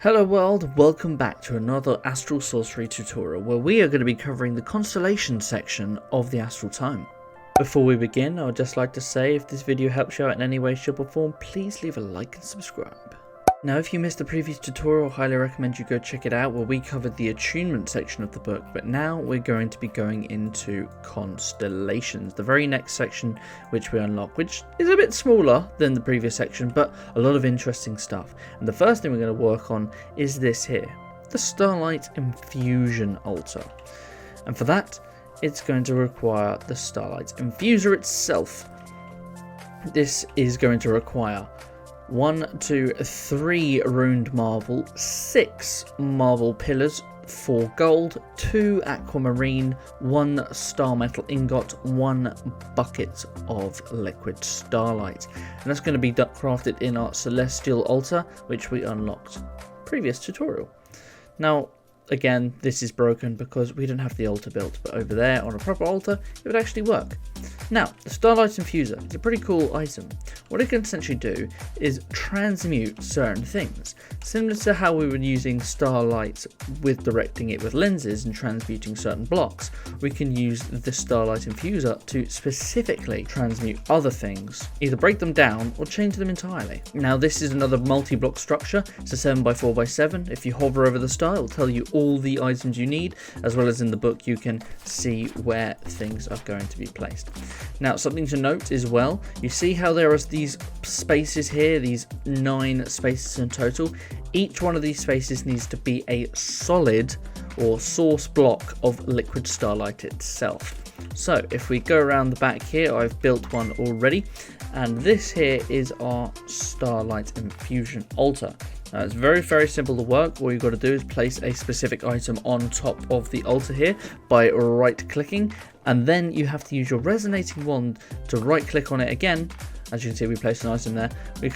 Hello world, welcome back to another Astral Sorcery tutorial where we are going to be covering the Constellation section of the Astral Tome. Before we begin, I would just like to say if this video helps you out in any way, shape or form, please leave a like and subscribe. Now if you missed the previous tutorial, I highly recommend you go check it out where we covered the attunement section of the book, but now we're going to be going into Constellations, the very next section which we unlock, which is a bit smaller than the previous section, but a lot of interesting stuff. And the first thing we're going to work on is this here, the Starlight Infusion Altar. And for that, it's going to require the Starlight Infuser itself. This is going to require 1, 2, 3 runed marble, 6 marble pillars, 4 gold, 2 aquamarine, 1 star metal ingot, 1 bucket of liquid starlight. And that's going to be crafted in our celestial altar, which we unlocked previous tutorial. Now, again, this is broken because we don't have the altar built, but over there on a proper altar, it would actually work. Now, the Starlight Infuser is a pretty cool item. What it can essentially do is transmute certain things, similar to how we were using Starlight with directing it with lenses and transmuting certain blocks. We can use the Starlight Infuser to specifically transmute other things, either break them down or change them entirely. Now, this is another multi-block structure. It's a 7x4x7. If you hover over the star, it will tell you all the items you need, as well as in the book you can see where things are going to be placed. Now, something to note as well, you see how there are these spaces here, these 9 spaces in total. Each one of these spaces needs to be a solid or source block of liquid starlight itself. So if we go around the back here, I've built one already, and this here is our Starlight Infusion Altar. Now, it's very simple to work. All you've got to do is place a specific item on top of the altar here by right clicking, and then you have to use your resonating wand to right click on it again. As you can see, we placed an item there. We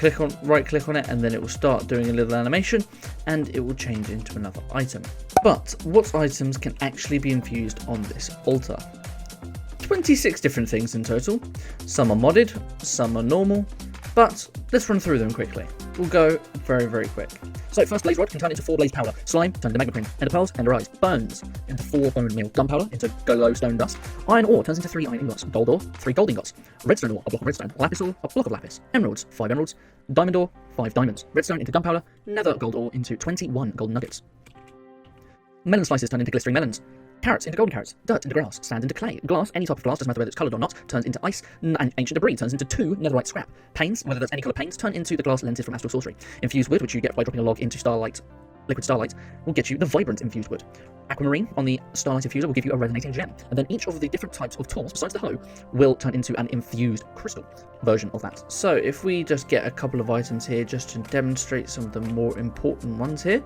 right click on it, and then it will start doing a little animation and it will change into another item. But what items can actually be infused on this altar? 26 different things in total. Some are modded, some are normal, but let's run through them quickly. We'll go very quick. So first, blaze rod can turn into 4 blaze powder. Slime turns into magma cream. Ender pearls, ender eyes. Bones into 4 bone meal. Gunpowder into glowstone dust. Iron ore turns into 3 iron ingots. Gold ore, 3 gold ingots. Redstone ore, a block of redstone. Lapis ore, a block of lapis. Emeralds, 5 emeralds. Diamond ore, 5 diamonds. Redstone into gunpowder. Nether gold ore into 21 golden nuggets. Melon slices turn into glistering melons. Carrots into golden carrots, dirt into grass, sand into clay, glass, any type of glass, doesn't matter whether it's coloured or not, turns into ice, and ancient debris turns into 2 netherite scrap. Panes, whether that's any colour panes, turn into the glass lenses from Astral Sorcery. Infused wood, which you get by dropping a log into liquid starlight, will get you the vibrant infused wood. Aquamarine on the Starlight Infuser will give you a resonating gem, and then each of the different types of tools, besides the hoe, will turn into an infused crystal version of that. So if we just get a couple of items here just to demonstrate some of the more important ones here,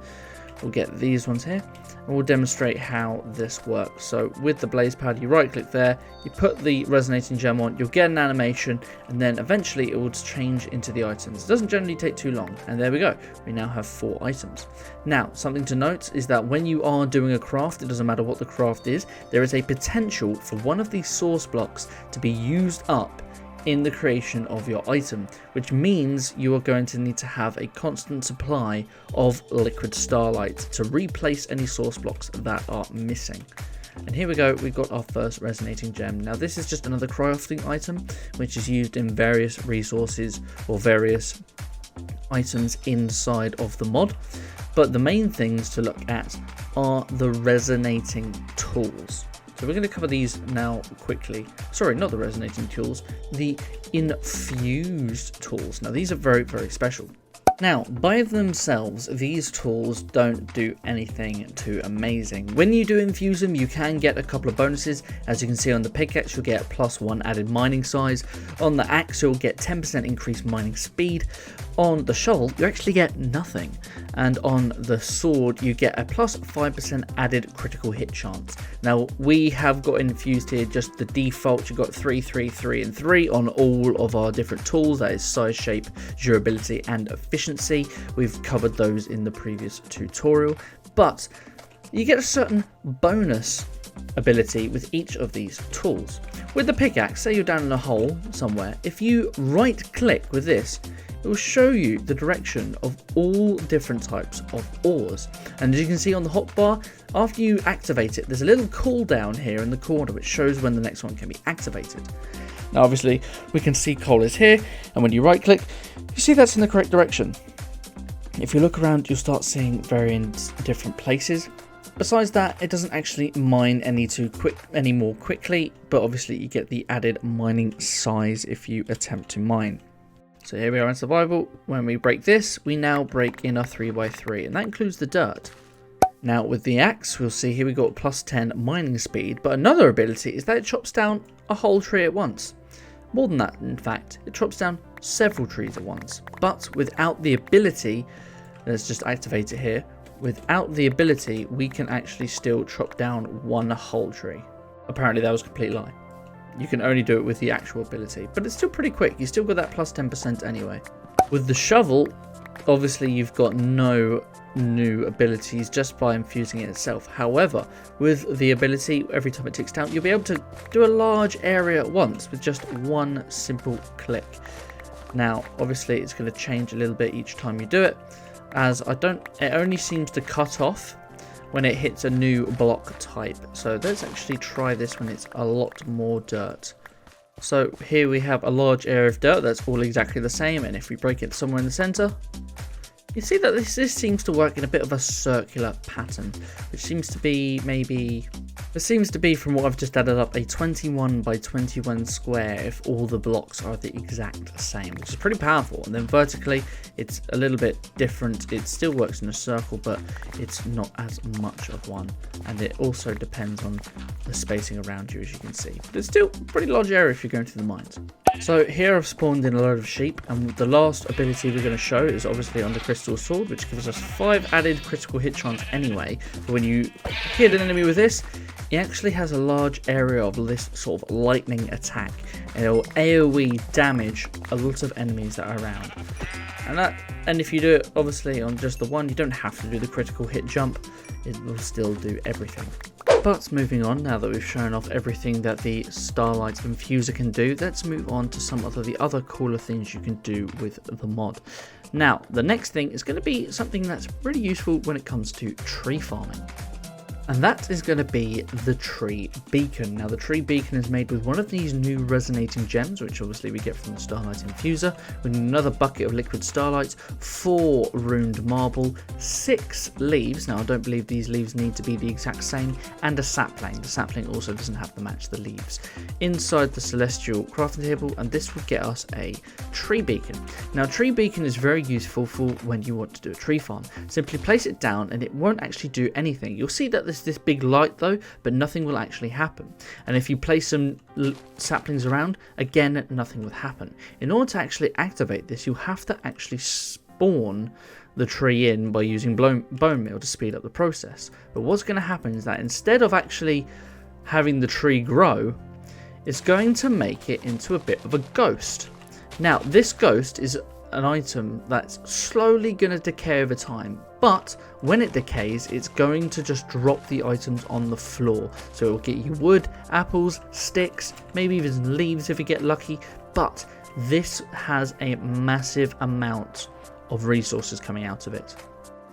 we'll get these ones here, and we'll demonstrate how this works. So with the blaze powder, you right click there, you put the resonating gem on, you'll get an animation, and then eventually it will change into the items. It doesn't generally take too long, and there we go. We now have 4 items. Now, something to note is that when you are doing a craft, it doesn't matter what the craft is, there is a potential for one of these source blocks to be used up in the creation of your item, which means you are going to need to have a constant supply of liquid starlight to replace any source blocks that are missing. And here we go, we've got our first resonating gem. Now this is just another crafting item which is used in various resources or various items inside of the mod, but the main things to look at are the resonating tools. So we're going to cover these now quickly. Sorry, not the resonating tools, the infused tools. Now these are very special. Now, by themselves, these tools don't do anything too amazing. When you do infuse them, you can get a couple of bonuses. As you can see on the pickaxe, you'll get +1 added mining size. On the axe, you'll get 10% increased mining speed. On the shovel, you actually get nothing. And on the sword, you get a +5% added critical hit chance. Now, we have got infused here just the default. You've got 3, 3, 3, and 3 on all of our different tools. That is size, shape, durability, and efficiency. We've covered those in the previous tutorial, but you get a certain bonus ability with each of these tools. With the pickaxe, say you're down in a hole somewhere, if you right click with this, it will show you the direction of all different types of ores. And as you can see on the hotbar, after you activate it, there's a little cooldown here in the corner which shows when the next one can be activated. Now obviously we can see coal is here, and when you right click, you see that's in the correct direction. If you look around, you'll start seeing various different places. Besides that, it doesn't actually mine any more quickly, but obviously you get the added mining size if you attempt to mine. So here we are in survival. When we break this, we now break in our 3x3, and that includes the dirt. Now with the axe, we'll see here we got plus 10 mining speed, but another ability is that it chops down a whole tree at once. More than that, in fact, it chops down several trees at once. But without the ability, let's just activate it here. Without the ability, we can actually still chop down one whole tree. Apparently that was a complete lie. You can only do it with the actual ability, but it's still pretty quick. You still got that plus 10% anyway. With the shovel, obviously you've got no new abilities just by infusing it itself. However, with the ability, every time it ticks down, you'll be able to do a large area at once with just one simple click. Now, obviously it's going to change a little bit each time you do it, as it only seems to cut off when it hits a new block type. So let's actually try this when it's a lot more dirt. So here we have a large area of dirt that's all exactly the same, and if we break it somewhere in the center, you see that this seems to work in a bit of a circular pattern, which seems to be from what I've just added up, a 21 by 21 square if all the blocks are the exact same, which is pretty powerful. And then vertically, it's a little bit different. It still works in a circle, but it's not as much of one. And it also depends on the spacing around you, as you can see. But it's still a pretty large area if you're going through the mines. So here I've spawned in a load of sheep, and the last ability we're going to show is obviously on the crystal sword, which gives us 5 added critical hit chance anyway. But when you hit an enemy with this, it actually has a large area of this sort of lightning attack, and it will AoE damage a lot of enemies that are around. And if you do it obviously on just the one, you don't have to do the critical hit jump, it will still do everything. But moving on, now that we've shown off everything that the Starlight Infuser can do, let's move on to some of the other cooler things you can do with the mod. Now, the next thing is going to be something that's really useful when it comes to tree farming. And that is going to be the tree beacon. Now the tree beacon is made with one of these new resonating gems, which obviously we get from the Starlight Infuser, with another bucket of liquid starlights, 4 ruined marble, 6 leaves. Now I don't believe these leaves need to be the exact same, and a sapling. The sapling also doesn't have to match the leaves. Inside the celestial crafting table, and this will get us a tree beacon. Now tree beacon is very useful for when you want to do a tree farm. Simply place it down and it won't actually do anything. You'll see that this big light though, but nothing will actually happen. And if you place some saplings around, again nothing will happen. In order to actually activate this, you have to actually spawn the tree in by using bone meal to speed up the process. But what's going to happen is that instead of actually having the tree grow, it's going to make it into a bit of a ghost. Now this ghost is an item that's slowly going to decay over time, but when it decays, it's going to just drop the items on the floor. So it will get you wood, apples, sticks, maybe even leaves if you get lucky, but this has a massive amount of resources coming out of it.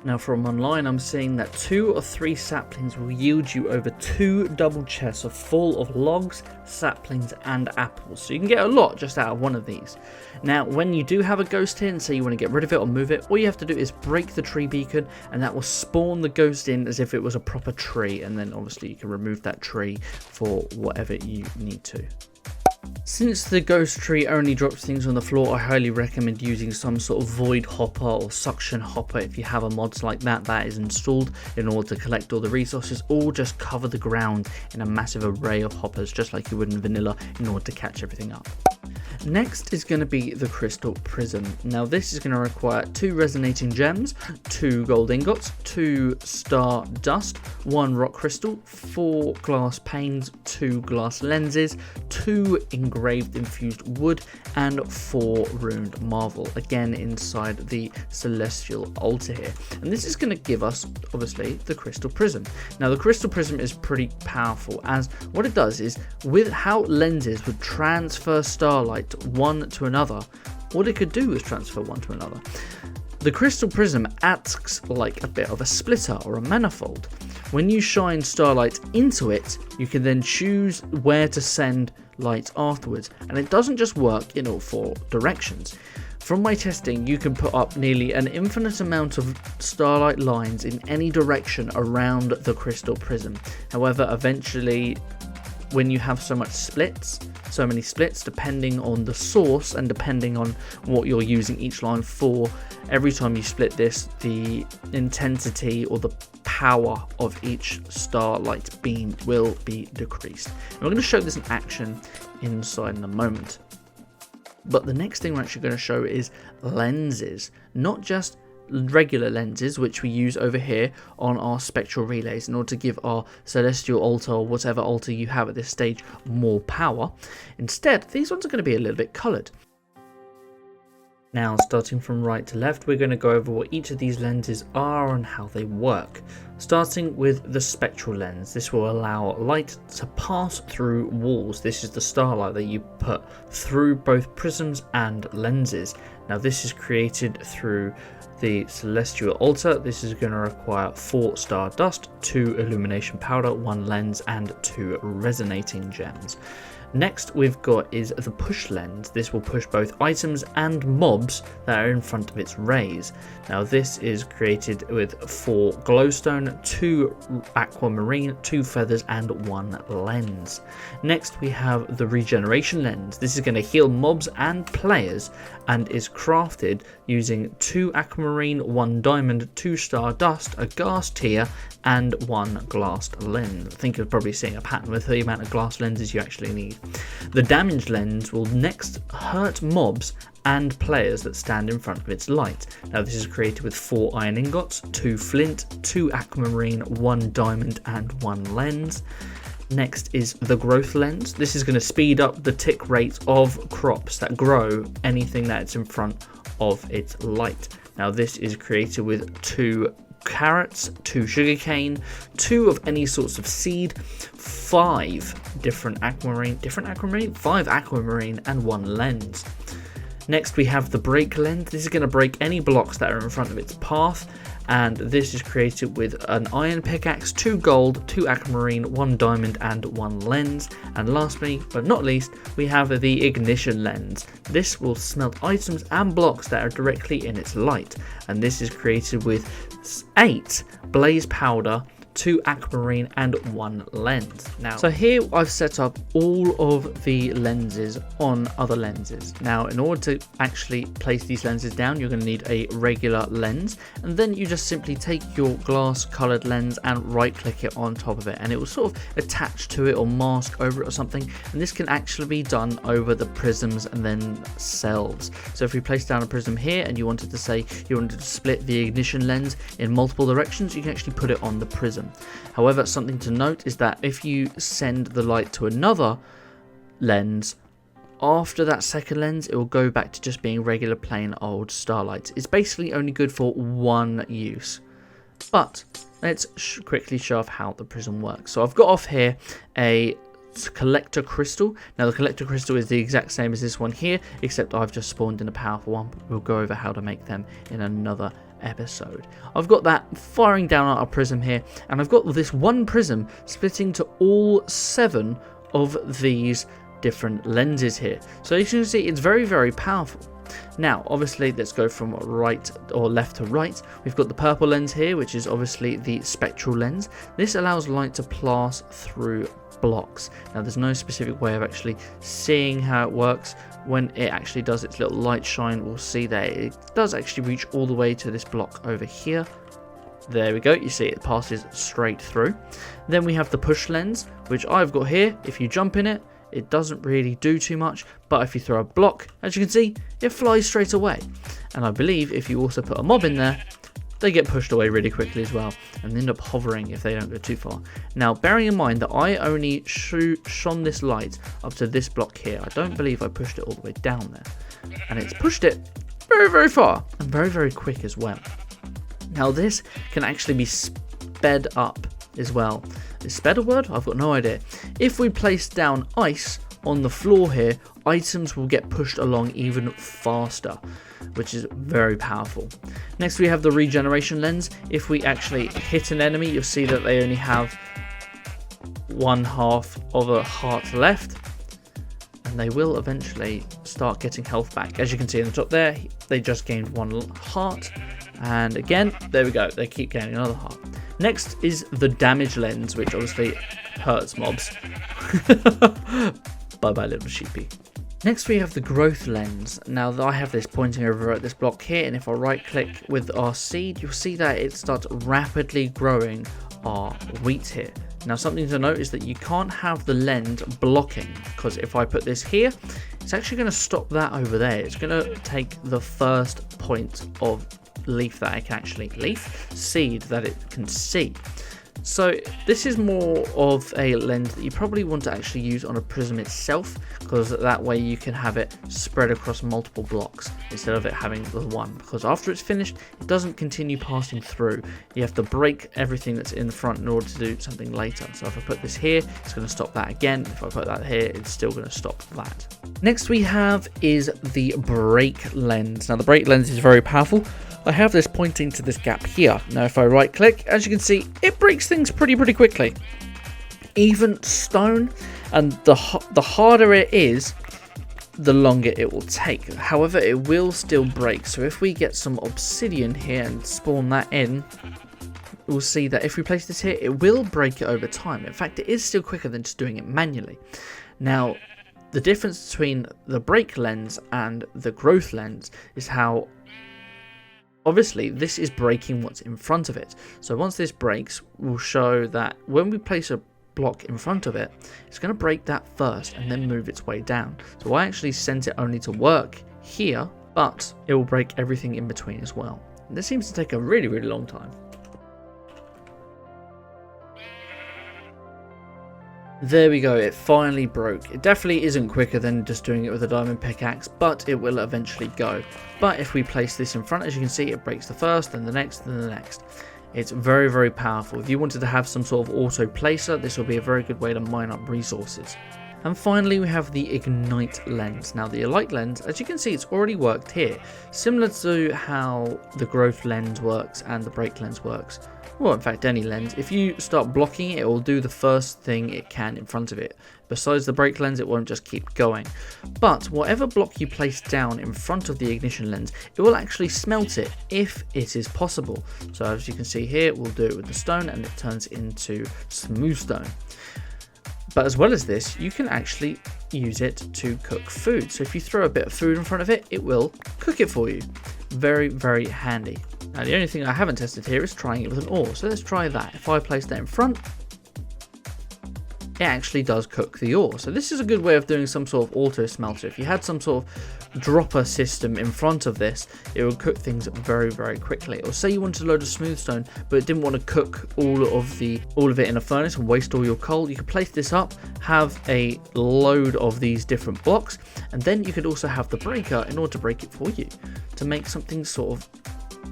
Now from online, I'm seeing that 2 or 3 saplings will yield you over 2 double chests full of logs, saplings and apples. So you can get a lot just out of one of these. Now when you do have a ghost here and say you want to get rid of it or move it, all you have to do is break the tree beacon, and that will spawn the ghost in as if it was a proper tree, and then obviously you can remove that tree for whatever you need to. Since the ghost tree only drops things on the floor, I highly recommend using some sort of void hopper or suction hopper if you have a mod like that is installed in order to collect all the resources, or just cover the ground in a massive array of hoppers just like you would in vanilla in order to catch everything up. Next is going to be the Crystal Prism. Now this is going to require 2 resonating gems, 2 gold ingots, 2 star dust, 1 rock crystal, 4 glass panes, 2 glass lenses, 2 engraved infused wood, and 4 runed marble, again inside the Celestial Altar here. And this is going to give us, obviously, the Crystal Prism. Now the Crystal Prism is pretty powerful, as what it does is, with how lenses would transfer starlight one to another, what it could do is transfer one to another. The Crystal Prism acts like a bit of a splitter or a manifold. When you shine starlight into it, you can then choose where to send light afterwards, and it doesn't just work in all 4 directions. From my testing, you can put up nearly an infinite amount of starlight lines in any direction around the Crystal Prism. However, eventually, when you have so many splits, depending on the source and depending on what you're using each line for, every time you split this, the intensity or the power of each starlight beam will be decreased. And we're going to show this in action inside in a moment. But the next thing we're actually going to show is lenses, not just regular lenses, which we use over here on our spectral relays in order to give our Celestial Altar, or whatever altar you have at this stage, more power. Instead, these ones are going to be a little bit coloured. Now, starting from right to left, we're going to go over what each of these lenses are and how they work. Starting with the spectral lens, this will allow light to pass through walls. This is the starlight that you put through both prisms and lenses. Now, this is created through the Celestial Altar. This is going to require 4 star dust, 2 illumination powder, 1 lens, and 2 resonating gems. Next we've got is the push lens. This will push both items and mobs that are in front of its rays. Now this is created with 4 glowstone, 2 aquamarine, 2 feathers, and 1 lens. Next we have the regeneration lens. This is going to heal mobs and players and is crafted using 2 aquamarine, 1 diamond, 2 star dust, a ghast tear, and 1 glassed lens. I think you're probably seeing a pattern with the amount of glass lenses you actually need. The damage lens will next hurt mobs and players that stand in front of its light. Now this is created with 4 iron ingots, 2 flint, 2 aquamarine, 1 diamond, and 1 lens. Next is the growth lens. This is going to speed up the tick rate of crops that grow anything that's in front of its light. Now this is created with 2 carrots, 2 sugarcane, 2 of any sorts of seed, 5 different aquamarine, 5 aquamarine, and 1 lens. Next we have the break lens. This is going to break any blocks that are in front of its path, and this is created with an iron pickaxe, 2 gold, 2 aquamarine, 1 diamond, and 1 lens. And lastly but not least, we have the ignition lens. This will smelt items and blocks that are directly in its light, and this is created with 8 blaze powder, 2 aquamarine, and 1 lens. Now, so here I've set up all of the lenses on other lenses. Now, in order to actually place these lenses down, you're going to need a regular lens, and then you just simply take your glass colored lens and right click it on top of it, and it will sort of attach to it or mask over it or something. And this can actually be done over the prisms and then cells. So if we place down a prism here and you wanted to split the ignition lens in multiple directions, you can actually put it on the prism. However, something to note is that if you send the light to another lens, after that second lens, it will go back to just being regular plain old starlight. It's basically only good for 1 use. But let's quickly show off how the prism works. So I've got off here a collector crystal. Now the collector crystal is the exact same as this one here, except I've just spawned in a powerful one. We'll go over how to make them in another episode. I've got that firing down at our prism here, and I've got this one prism splitting to all 7 of these different lenses here. So as you can see, it's very, very powerful. Now obviously let's go from right or left to right. We've got the purple lens here, which is obviously the spectral lens. This allows light to pass through blocks. Now there's no specific way of actually seeing how it works. When it actually does its little light shine, we'll see that it does actually reach all the way to this block over here. There we go, you see it passes straight through. Then we have the push lens, which I've got here. If you jump in it, it doesn't really do too much, but if you throw a block, as you can see, it flies straight away. And I believe if you also put a mob in there, they get pushed away really quickly as well, and end up hovering if they don't go too far. Now, bearing in mind that I only shone this light up to this block here, I don't believe I pushed it all the way down there. And it's pushed it very, very far, and very, very quick as well. Now, this can actually be sped up as well. Is sped a word? I've got no idea. If we place down ice on the floor here, items will get pushed along even faster, which is very powerful. Next, we have the regeneration lens. If we actually hit an enemy, you'll see that they only have 1/2 of a heart left, and they will eventually start getting health back. As you can see in the top there, they just gained 1 heart, and again, there we go, they keep gaining another heart. Next is the damage lens, which obviously hurts mobs. Bye bye, little sheepy. Next, we have the growth lens. Now, I have this pointing over at this block here, and if I right click with our seed, you'll see that it starts rapidly growing our wheat here. Now, something to note is that you can't have the lens blocking, because if I put this here, it's actually going to stop that over there. It's going to take the first point of leaf that it can actually seed that it can see. So this is more of a lens that you probably want to actually use on a prism itself, because that way you can have it spread across multiple blocks instead of it having the one, because after it's finished it doesn't continue passing through. You have to break everything that's in the front in order to do something later. So if I put this here, it's going to stop that again. If I put that here, it's still going to stop that. Next we have is the break lens. Now the break lens is very powerful. I have this pointing to this gap here. Now if I right click, as you can see, it breaks things pretty quickly. Even stone, and the harder it is, the longer it will take. However, it will still break. So if we get some obsidian here and spawn that in, we'll see that if we place this here, it will break it over time. In fact, it is still quicker than just doing it manually. Now, the difference between the break lens and the growth lens is how obviously this is breaking what's in front of it. So once this breaks, we'll show that when we place a block in front of it, it's going to break that first and then move its way down. So I actually sent it only to work here, but it will break everything in between as well. And this seems to take a really long time. There we go, it finally broke. It definitely isn't quicker than just doing it with a diamond pickaxe, but it will eventually go. But if we place this in front, as you can see, it breaks the first, then the next, then the next. It's very powerful. If you wanted to have some sort of auto placer, this will be a very good way to mine up resources. And finally, we have the Ignite lens. Now the Ignite lens, as you can see, it's already worked here. Similar to how the growth lens works and the break lens works. Well, in fact, any lens. If you start blocking it, it will do the first thing it can in front of it. Besides the break lens, it won't just keep going. But whatever block you place down in front of the ignition lens, it will actually smelt it if it is possible. So as you can see here, we'll do it with the stone and it turns into smooth stone. But as well as this, you can actually use it to cook food. So if you throw a bit of food in front of it, it will cook it for you. Very handy. Now the only thing I haven't tested here is trying it with an ore. So let's try that. If I place that in front, it actually does cook the ore. So this is a good way of doing some sort of auto smelter. If you had some sort of dropper system in front of this, it would cook things very quickly. Or say you wanted a load of smooth stone, but didn't want to cook all of it in a furnace and waste all your coal, you could place this up, have a load of these different blocks, and then you could also have the breaker in order to break it for you, to make something sort of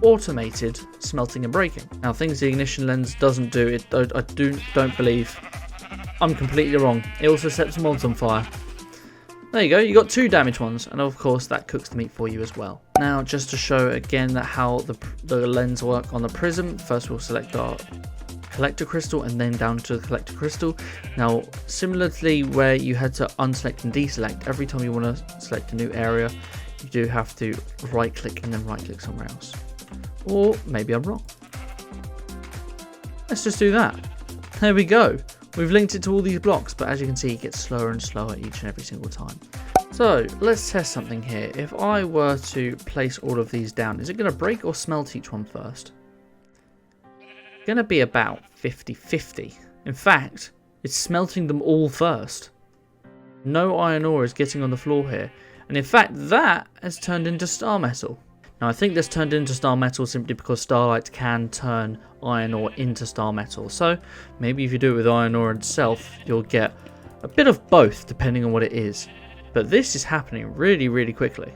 automated smelting and breaking. Now things the ignition lens doesn't do, I don't believe. I'm completely wrong. It also sets mobs on fire. There you go, you got 2 damage ones, and of course that cooks the meat for you as well. Now just to show again that how the lens work on the prism, first we'll select our collector crystal and then down to the collector crystal. Now similarly where you had to unselect and deselect, every time you want to select a new area, you do have to right click and then right click somewhere else. Or maybe I'm wrong. Let's just do that. There we go. We've linked it to all these blocks, but as you can see, it gets slower and slower each and every single time. So let's test something here. If I were to place all of these down, is it going to break or smelt each one first? It's going to be about 50-50. In fact, it's smelting them all first. No iron ore is getting on the floor here. And in fact, that has turned into star metal. Now, I think this turned into star metal simply because Starlight can turn iron ore into star metal. So maybe if you do it with iron ore itself, you'll get a bit of both depending on what it is. But this is happening really, really quickly.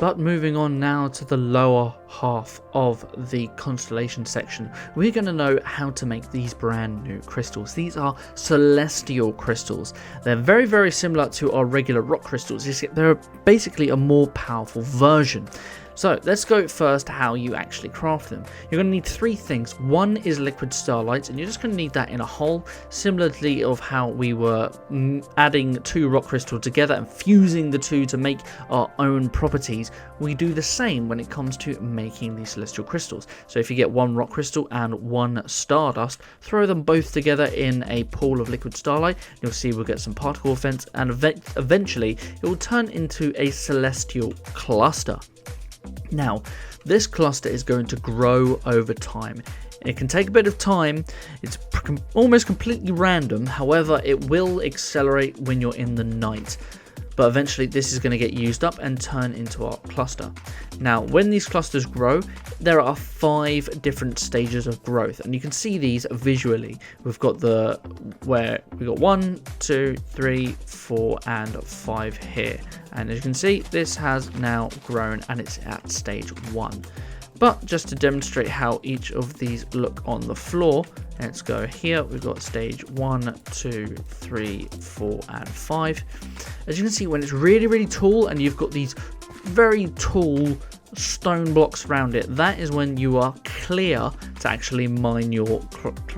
But moving on now to the lower half of the constellation section, we're going to know how to make these brand new crystals. These are celestial crystals. They're very, very similar to our regular rock crystals. They're basically a more powerful version. So let's go first how you actually craft them. You're going to need three things. One is liquid starlight, and you're just going to need that in a hole, similarly of how we were adding two rock crystals together and fusing the two to make our own properties. We do the same when it comes to making these celestial crystals. So if you get one rock crystal and one stardust, throw them both together in a pool of liquid starlight. You'll see we'll get some particle effects, and eventually it will turn into a celestial cluster. Now, this cluster is going to grow over time. It can take a bit of time. It's almost completely random. However, it will accelerate when you're in the night. But eventually this is going to get used up and turn into our cluster. Now, when these clusters grow, there are 5 different stages of growth, and you can see these visually. We've got where we got 1, 2, 3, 4, and 5 here. And as you can see, this has now grown and it's at stage 1. But just to demonstrate how each of these look on the floor, let's go here. We've got stage 1, 2, 3, 4, and 5. As you can see, when it's really, really tall and you've got these very tall stone blocks around it, that is when you are clear to actually mine your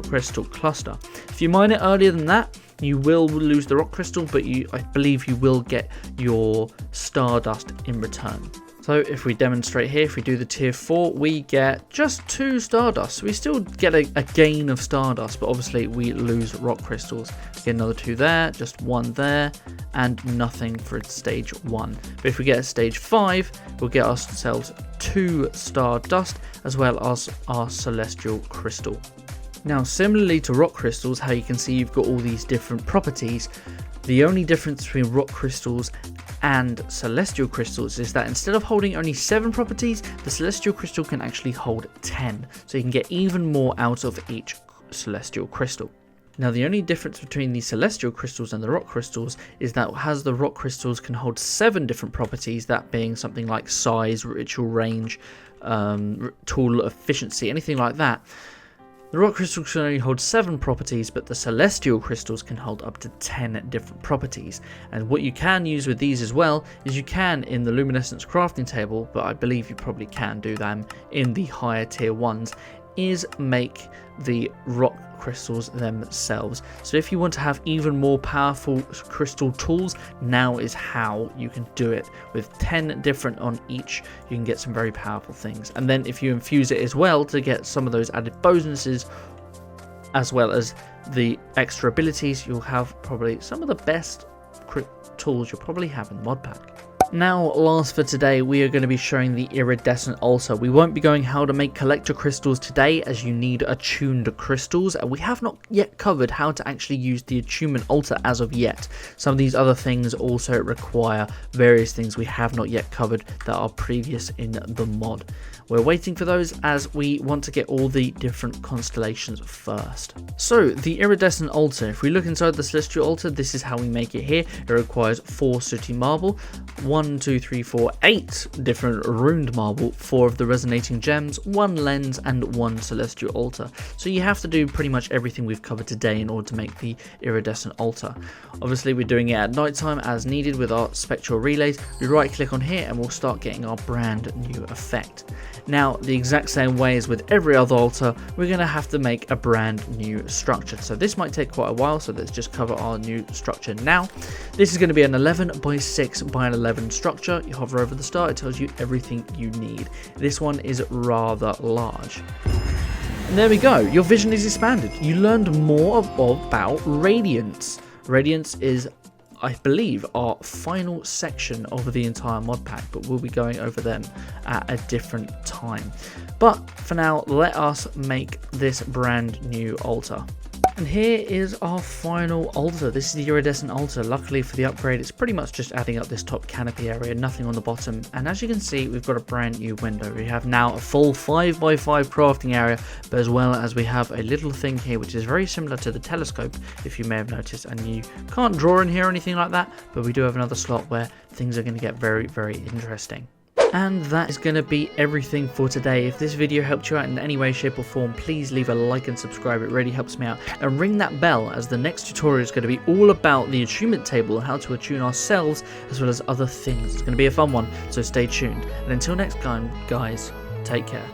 crystal cluster. If you mine it earlier than that, you will lose the rock crystal, but I believe you will get your stardust in return. So if we demonstrate here, if we do the tier 4, we get just 2 stardust. We still get a gain of stardust, but obviously we lose rock crystals. Get another 2 there, just 1 there, and nothing for stage 1. But if we get a stage 5, we'll get ourselves 2 stardust as well as our celestial crystal. Now, similarly to rock crystals, how you can see you've got all these different properties. The only difference between rock crystals and celestial crystals is that instead of holding only 7 properties, the celestial crystal can actually hold 10. So you can get even more out of each celestial crystal. Now, the only difference between the celestial crystals and the rock crystals is that as the rock crystals can hold 7 different properties, that being something like size, ritual range, tool efficiency, anything like that. The rock crystals can only hold 7 properties, but the celestial crystals can hold up to 10 different properties. And what you can use with these as well is you can in the luminescence crafting table, but I believe you probably can do them in the higher tier ones, is make the rock crystals themselves. So if you want to have even more powerful crystal tools, now is how you can do it. With 10 different on each, you can get some very powerful things. And then if you infuse it as well to get some of those added bonuses, as well as the extra abilities, you'll have probably some of the best tools you'll probably have in the mod pack. Now, last for today, we are going to be showing the Iridescent Altar. We won't be going how to make collector crystals today, as you need attuned crystals, and we have not yet covered how to actually use the attunement altar as of yet. Some of these other things also require various things we have not yet covered that are previous in the mod. We're waiting for those as we want to get all the different constellations first. So, the Iridescent Altar, if we look inside the Celestial Altar, this is how we make it here. It requires 4 sooty marble, 1, 2, 3, 4, 8 different runed marble, 4 of the resonating gems, 1 lens, and 1 Celestial Altar. So you have to do pretty much everything we've covered today in order to make the Iridescent Altar. Obviously, we're doing it at night time as needed with our spectral relays. We right click on here and we'll start getting our brand new effect. Now, the exact same way as with every other altar, we're going to have to make a brand new structure. So this might take quite a while, so let's just cover our new structure now. This is going to be an 11 by 6 by an 11 structure. You hover over the star, it tells you everything you need. This one is rather large. And there we go, your vision is expanded. You learned more about Radiance. Radiance is, I believe, our final section of the entire mod pack, but we'll be going over them at a different time. But for now, let us make this brand new altar. And here is our final altar. This is the Iridescent Altar. Luckily for the upgrade, it's pretty much just adding up this top canopy area, nothing on the bottom. And as you can see, we've got a brand new window. We have now a full 5x5 crafting area, but as well as we have a little thing here, which is very similar to the telescope, if you may have noticed. And you can't draw in here or anything like that, but we do have another slot where things are going to get very, very interesting. And that is going to be everything for today. If this video helped you out in any way, shape or form, please leave a like and subscribe. It really helps me out. And ring that bell, as the next tutorial is going to be all about the attunement table, how to attune ourselves as well as other things. It's going to be a fun one, so stay tuned. And until next time, guys, take care.